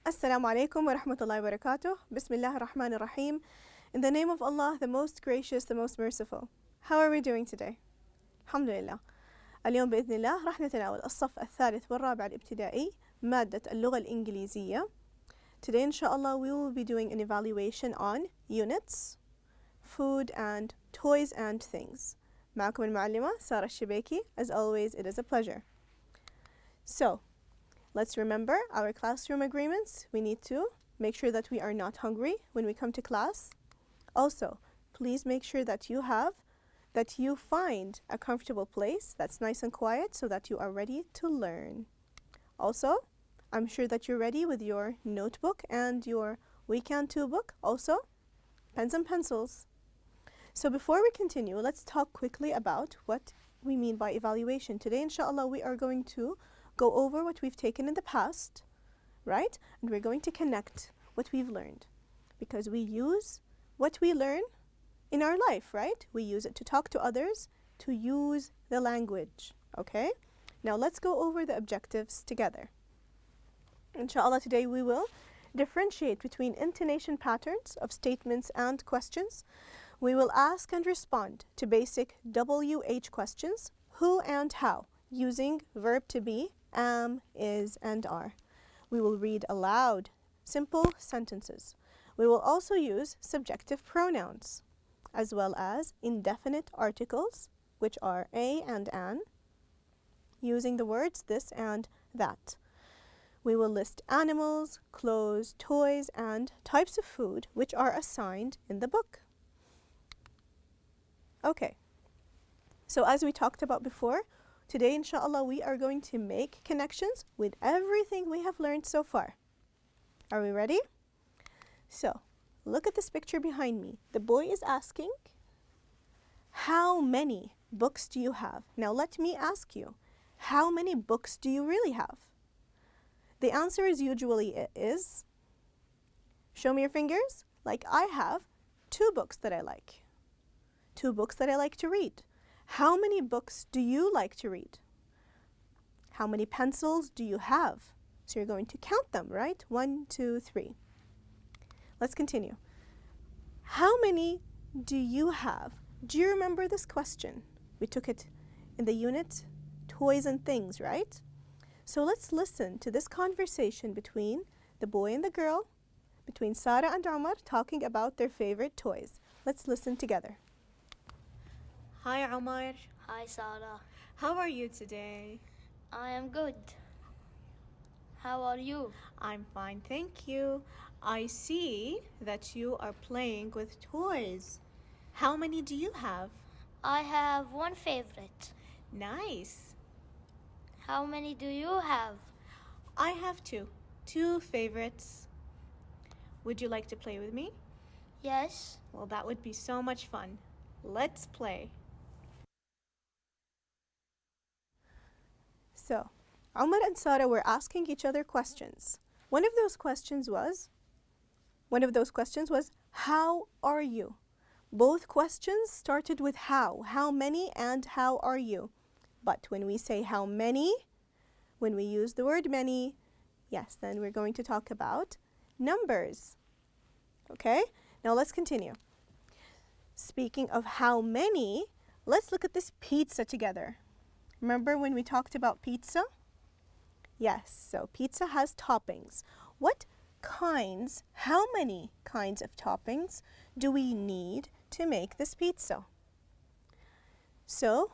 Assalamu alaikum wa rahmatullahi wa barakatuh. Bismillah ar-Rahman ar-Rahim. In the name of Allah, the most gracious, the most merciful. How are we doing today? Alhamdulillah. اليوم بإذن الله راح نتناول الصف الثالث والرابع الابتدائي مادة اللغة الإنجليزية. Today inshallah we will be doing an evaluation on units, food and toys and things. معكم المعلمة سارة الشبيكي. As always, it is a pleasure. So, let's remember our classroom agreements. We need to make sure that we are not hungry when we come to class. Also, please make sure that you find a comfortable place that's nice and quiet so that you are ready to learn. Also, I'm sure that you're ready with your notebook and your We Can Too book. Also, pens and pencils. So before we continue, let's talk quickly about what we mean by evaluation. Today, inshallah, we are going to go over what we've taken in the past, right? And we're going to connect what we've learned, because we use what we learn in our life, right? We use it to talk to others, to use the language, okay? Now let's go over the objectives together. Inshallah, today we will differentiate between intonation patterns of statements and questions. We will ask and respond to basic WH questions, who and how, using verb to be, am, is, and are. We will read aloud simple sentences. We will also use subjective pronouns, as well as indefinite articles, which are a and an, using the words this and that. We will list animals, clothes, toys, and types of food which are assigned in the book. Okay, so as we talked about before, today, inshallah, we are going to make connections with everything we have learned so far. Are we ready? So, look at this picture behind me. The boy is asking, how many books do you have? Now let me ask you, how many books do you really have? The answer is usually is, show me your fingers, like I have 2 books that I like. 2 books that I like to read. How many books do you like to read? How many pencils do you have? So you're going to count them, right? 1, 2, 3. Let's continue. How many do you have? Do you remember this question? We took it in the unit Toys and Things, right? So let's listen to this conversation between the boy and the girl, between Sarah and Omar, talking about their favorite toys. Let's listen together. Hi, Omar. Hi, Sarah. How are you today? I am good. How are you? I'm fine, thank you. I see that you are playing with toys. How many do you have? I have one favorite. Nice. How many do you have? I have 2 favorites. Would you like to play with me? Yes. Well, that would be so much fun. Let's play. So, Omar and Sarah were asking each other questions. One of those questions was, how are you? Both questions started with how many and how are you? But when we say how many, when we use the word many, yes, then we're going to talk about numbers. Okay? Now let's continue. Speaking of how many, let's look at this pizza together. Remember when we talked about pizza? Yes, so pizza has toppings. How many kinds of toppings do we need to make this pizza? So,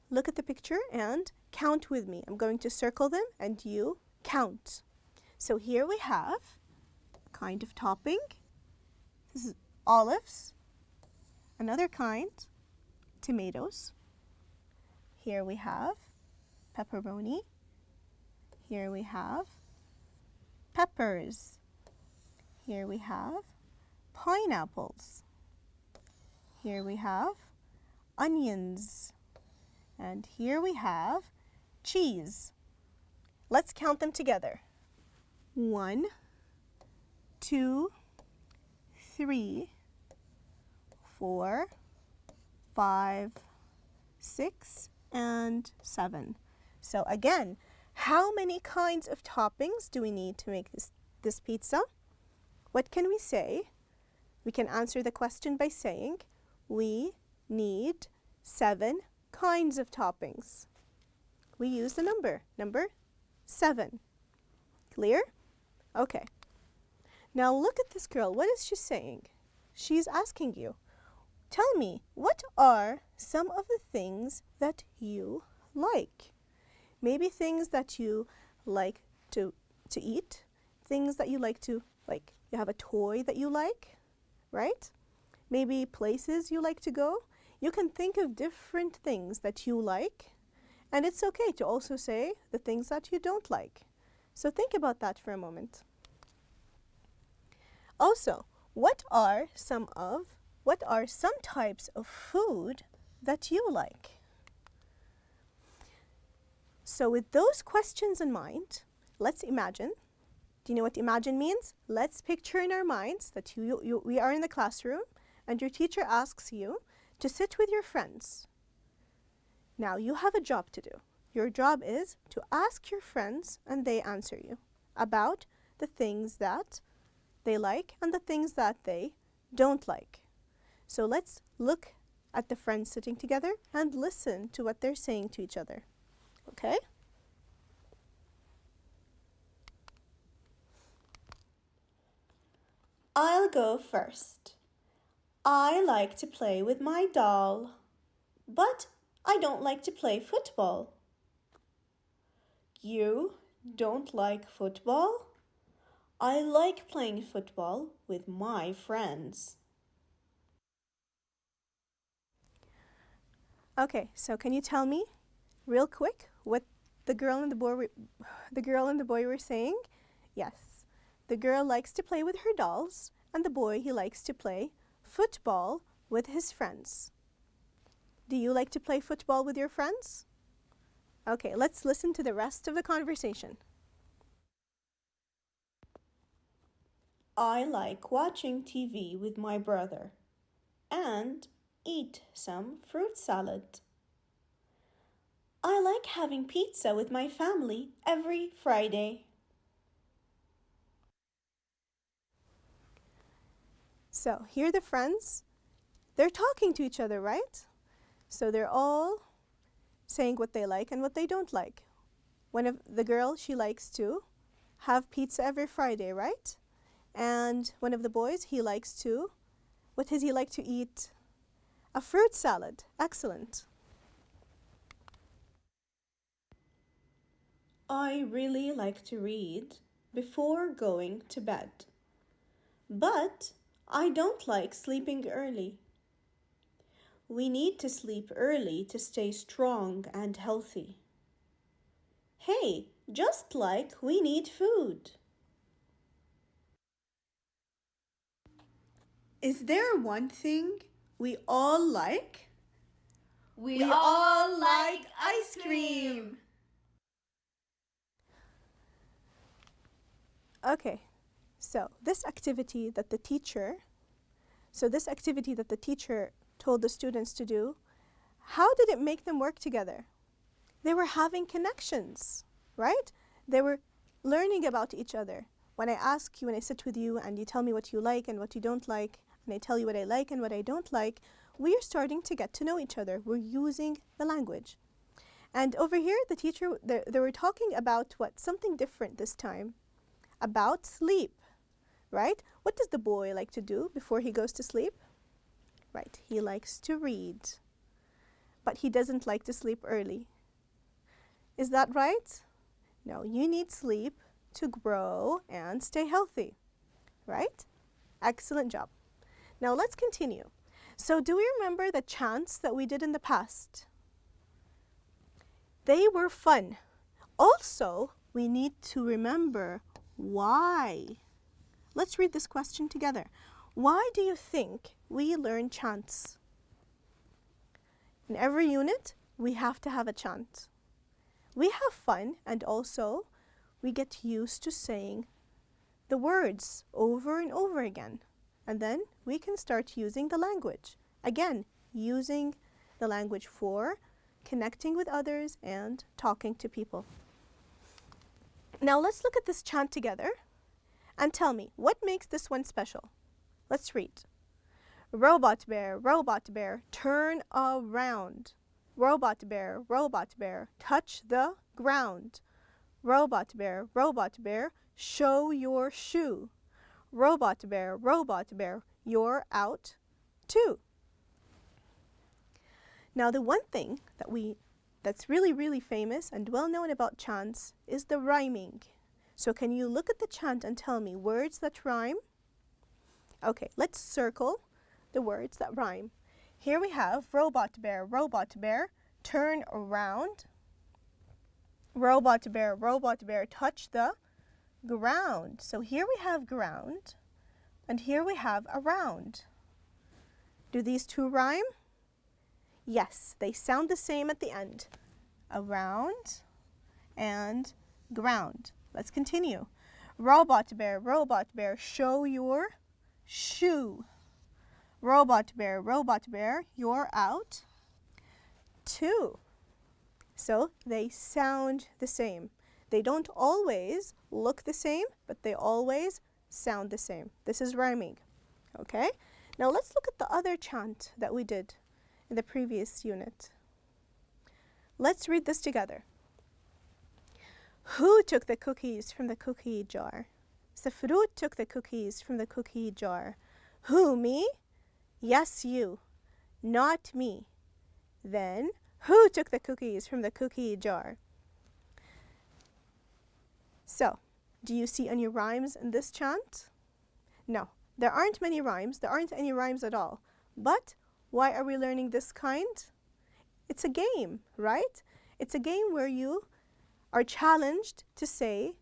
look at the picture and count with me. I'm going to circle them and you count. So here we have a kind of topping. This is olives. Another kind, tomatoes. Here we have pepperoni. Here we have peppers. Here we have pineapples. Here we have onions. And here we have cheese. Let's count them together. 1, 2, 3, 4, 5, 6, and 7. So again, how many kinds of toppings do we need to make this this pizza? What can we say? We can answer the question by saying, we need 7 kinds of toppings. We use the number 7. Clear? Okay. Now look at this girl. What is she saying? She's asking you, tell me, what are some of the things that you like? Maybe things that you like to eat, things that you like to, like, you have a toy that you like, right? Maybe places you like to go. You can think of different things that you like, and it's okay to also say the things that you don't like. So think about that for a moment. Also, what are some types of food that you like? So with those questions in mind, let's imagine. Do you know what imagine means? Let's picture in our minds that we are in the classroom and your teacher asks you to sit with your friends. Now you have a job to do. Your job is to ask your friends and they answer you about the things that they like and the things that they don't like. So let's look at the friends sitting together and listen to what they're saying to each other. Okay? I'll go first. I like to play with my doll, but I don't like to play football. You don't like football? I like playing football with my friends. Okay, so can you tell me real quick what the girl and the boy were saying? Yes, the girl likes to play with her dolls, and the boy, he likes to play football with his friends. Do you like to play football with your friends? Okay, let's listen to the rest of the conversation. I like watching TV with my brother and eat some fruit salad. I like having pizza with my family every Friday. So here the friends, they're talking to each other, right? So they're all saying what they like and what they don't like. One of the girl, she likes to have pizza every Friday, right? And one of the boys, he likes to, what does he like to eat? A fruit salad. Excellent. I really like to read before going to bed, but I don't like sleeping early. We need to sleep early to stay strong and healthy. Hey, just like we need food. Is there one thing we all like? We all like ice cream. Okay, so this activity that the teacher told the students to do, how did it make them work together? They were having connections, right? They were learning about each other. When I ask you, when I sit with you and you tell me what you like and what you don't like, and I tell you what I like and what I don't like, we are starting to get to know each other. We're using the language. And over here, the teacher, they were talking about what? Something different this time. About sleep, right? What does the boy like to do before he goes to sleep? Right, he likes to read, but he doesn't like to sleep early. Is that right? No, you need sleep to grow and stay healthy, right? Excellent job. Now let's continue. So do we remember the chants that we did in the past? They were fun. Also, we need to remember why. Let's read this question together. Why do you think we learn chants? In every unit, we have to have a chant. We have fun and also we get used to saying the words over and over again. And then we can start using the language. Again, using the language for connecting with others and talking to people. Now let's look at this chant together and tell me, what makes this one special? Let's read. Robot bear, turn around. Robot bear, touch the ground. Robot bear, show your shoe. Robot bear, you're out too. Now the one thing that's really famous and well known about chants is the rhyming. So can you look at the chant and tell me words that rhyme? Okay, let's circle the words that rhyme. Here we have robot bear, turn around. Robot bear, touch the ground. So here we have ground and here we have around. Do these two rhyme? Yes, they sound the same at the end. Around and ground. Let's continue. Robot bear, show your shoe. Robot bear, you're out too. So they sound the same. They don't always look the same, but they always sound the same. This is rhyming. Okay? Now let's look at the other chant that we did in the previous unit. Let's read this together. Who took the cookies from the cookie jar? The fruit took the cookies from the cookie jar. Who, me? Yes, you. Not me. Then, who took the cookies from the cookie jar? So, do you see any rhymes in this chant? No, there aren't many rhymes. There aren't any rhymes at all. But why are we learning this kind? It's a game, right? It's a game where you are challenged to say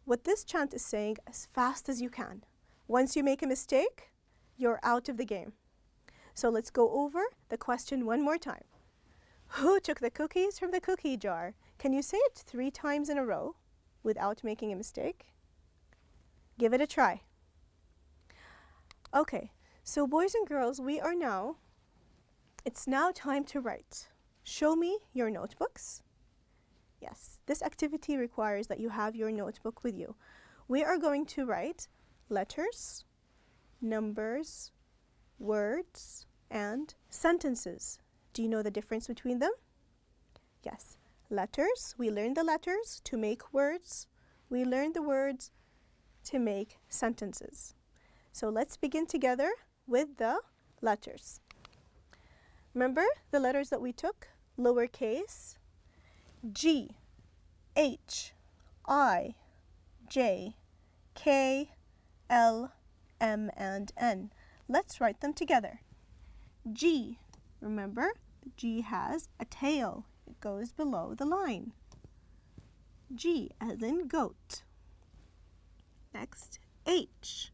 what this chant is saying as fast as you can. Once you make a mistake, you're out of the game. So let's go over the question one more time. Who took the cookies from the cookie jar? Can you say it 3 times in a row without making a mistake? Give it a try. Okay, so boys and girls, it's now time to write. Show me your notebooks. Yes, this activity requires that you have your notebook with you. We are going to write letters, numbers, words, and sentences. Do you know the difference between them? Yes, letters, we learn the letters to make words. We learn the words to make sentences. So let's begin together with the letters. Remember the letters that we took? Lowercase, G, H, I, J, K, L, M, and N. Let's write them together. G, remember, the G has a tail. It goes below the line. G as in goat. Next, H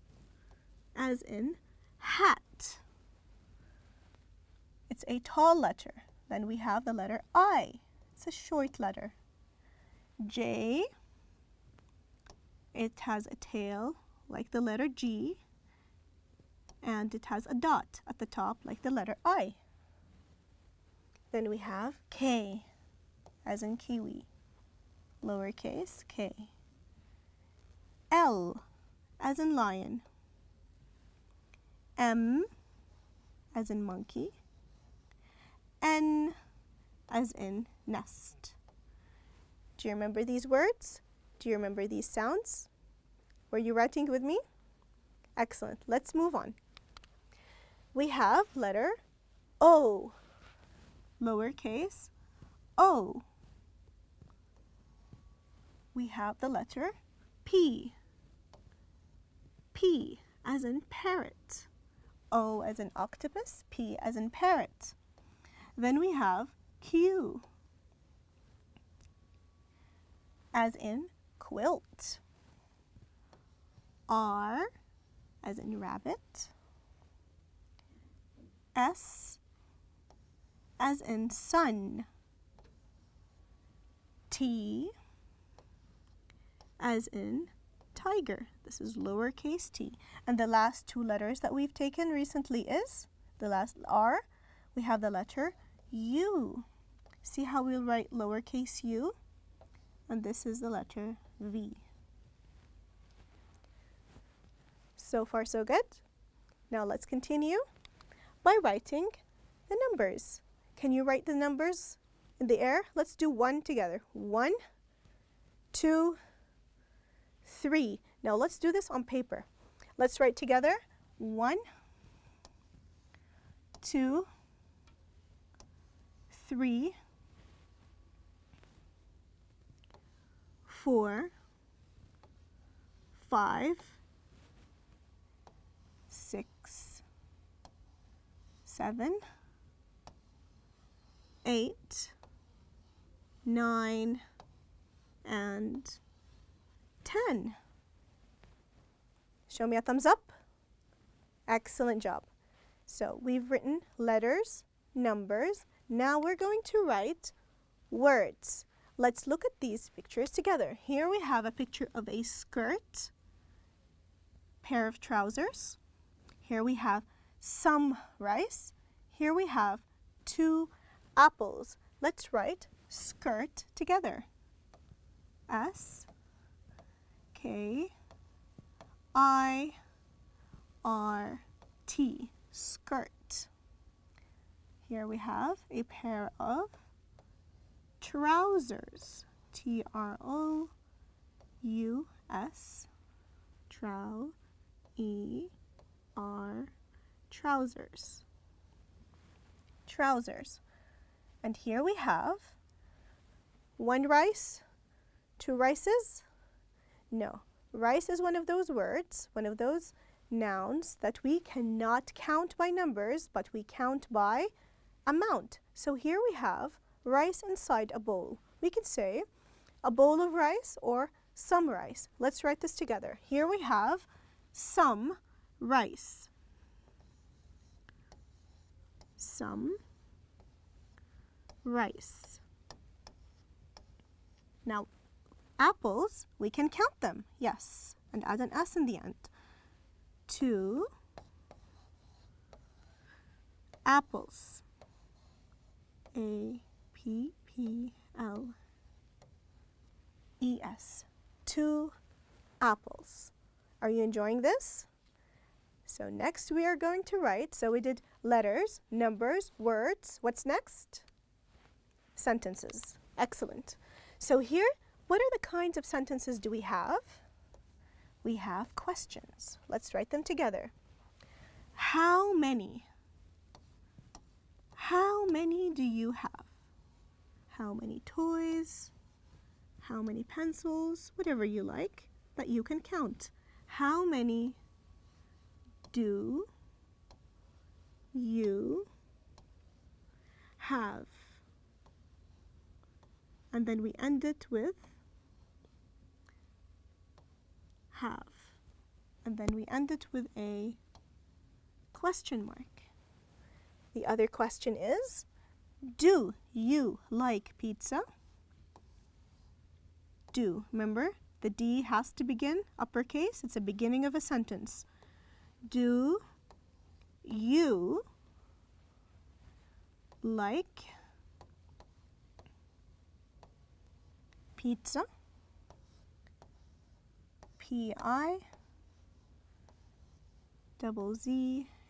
as in hat. It's a tall letter. Then we have the letter I. It's a short letter. J, it has a tail like the letter G, and it has a dot at the top like the letter I. Then we have K, as in kiwi, lowercase k. L, as in lion. M, as in monkey. N, as in nest. Do you remember these words? Do you remember these sounds? Were you writing with me? Excellent. Let's move on. We have letter O, lowercase o. We have the letter P. P as in parrot. O as in octopus, P as in parrot. Then we have Q as in quilt. R as in rabbit. S as in sun. T as in tiger. This is lowercase t. And the last 2 letters that we've taken recently is the last R. We have the letter U. See how we'll write lowercase u? And this is the letter V. So far, so good. Now let's continue by writing the numbers. Can you write the numbers in the air? Let's do 1 together. 1, 2, 3. Now let's do this on paper. Let's write together 1, 2, 3, 4, 5, 6, 7, 8, 9, and 10. Show me a thumbs up. Excellent job. So we've written letters, numbers. Now we're going to write words. Let's look at these pictures together. Here we have a picture of a skirt, pair of trousers. Here we have some rice. Here we have 2 apples. Let's write skirt together. S-K-I-R-T, skirt. Here we have a pair of trousers. T-R-O-U-S, trousers. Trousers. And here we have 1 rice, 2 rices. No, rice is one of those words, one of those nouns that we cannot count by numbers, but we count by amount. So here we have rice inside a bowl. We can say a bowl of rice or some rice. Let's write this together. Here we have some rice. Some rice. Now, apples, we can count them, yes, and add an S in the end. 2 apples. A-P-P-L-E-S. 2 apples. Are you enjoying this? So next we are going to write, so we did letters, numbers, words. What's next? Sentences. Excellent. So here, what are the kinds of sentences do we have? We have questions. Let's write them together. How many? How many do you have? How many toys? How many pencils? Whatever you like that you can count. How many do you have? And then we end it with have. And then we end it with a question mark. The other question is, do you like pizza? Do. Remember, the D has to begin uppercase. It's a beginning of a sentence. Do you like pizza? P-I-Z-Z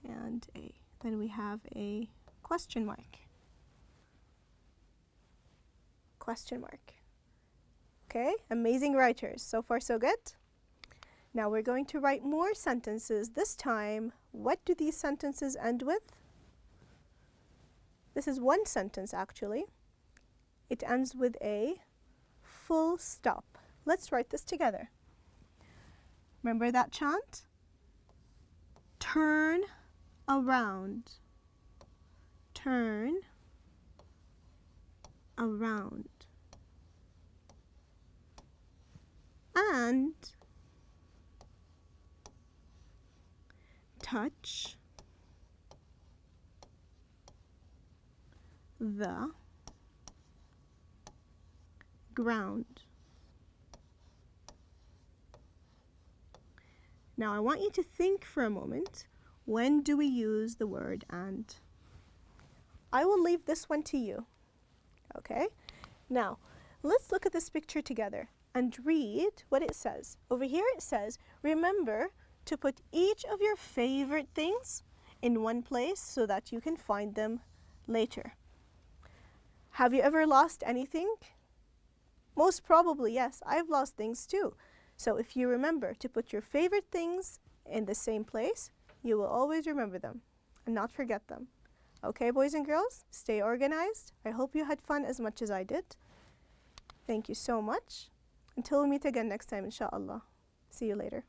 and A. Then we have a question mark. Question mark. Okay, amazing writers. So far, so good. Now we're going to write more sentences. This time, what do these sentences end with? This is one sentence, actually. It ends with a full stop. Let's write this together. Remember that chant? Turn around. Turn around. And touch the ground. Now I want you to think for a moment, when do we use the word and? I will leave this one to you, okay? Now, let's look at this picture together and read what it says. Over here it says, remember to put each of your favorite things in one place so that you can find them later. Have you ever lost anything? Most probably, yes. I've lost things too. So if you remember to put your favorite things in the same place, you will always remember them and not forget them. Okay, boys and girls, stay organized. I hope you had fun as much as I did. Thank you so much. Until we meet again next time, inshallah. See you later.